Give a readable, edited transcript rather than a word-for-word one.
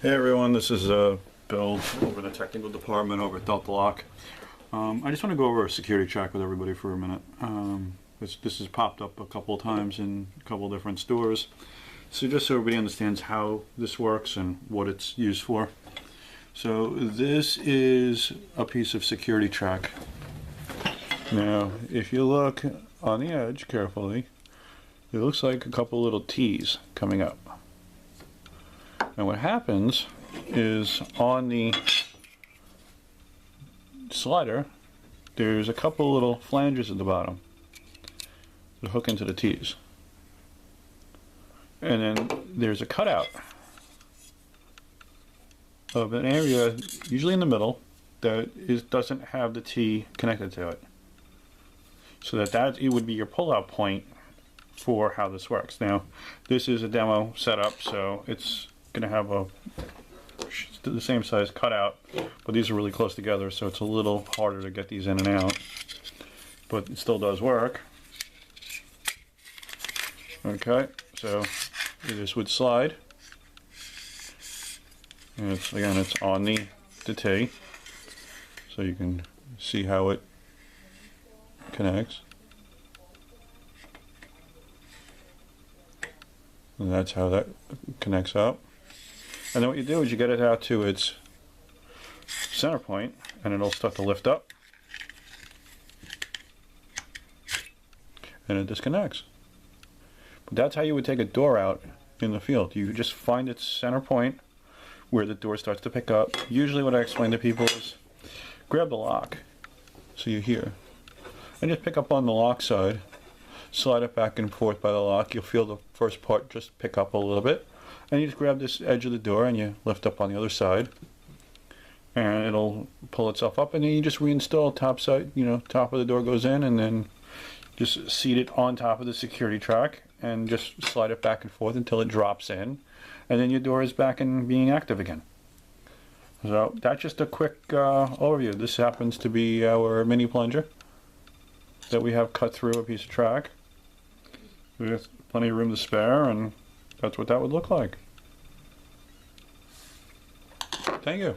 Hey everyone, this is Bill over in the technical department over at Delta Lock. I just want to go over a security check with everybody for a minute. This has popped up a couple of times in a couple of different stores. So just so everybody understands how this works and what it's used for. So this is a piece of security check. Now, if you look on the edge carefully, it looks like a couple little T's coming up. And what happens is on the slider, there's a couple little flanges at the bottom that hook into the T's. And then there's a cutout of an area, usually in the middle, that doesn't have the T connected to it. So it would be your pull-out point for how this works. Now, this is a demo setup, so it's going to have the same size cutout, but these are really close together, so it's a little harder to get these in and out, but it still does work. Okay, so this would slide, and it's on the T, so you can see how it connects. And that's how that connects up. And then what you do is you get it out to its center point, and it'll start to lift up, and it disconnects. But that's how you would take a door out in the field. You just find its center point where the door starts to pick up. Usually what I explain to people is grab the lock, so you're here, and just pick up on the lock side, slide it back and forth by the lock. You'll feel the first part just pick up a little bit. And you just grab this edge of the door and you lift up on the other side, and it'll pull itself up, and then you just reinstall top side, top of the door goes in, and then just seat it on top of the security track and just slide it back and forth until it drops in, and then your door is back and being active again. So that's just a quick overview. This happens to be our mini plunger that we have cut through a piece of track. There's plenty of room to spare, and that's what that would look like. Thank you.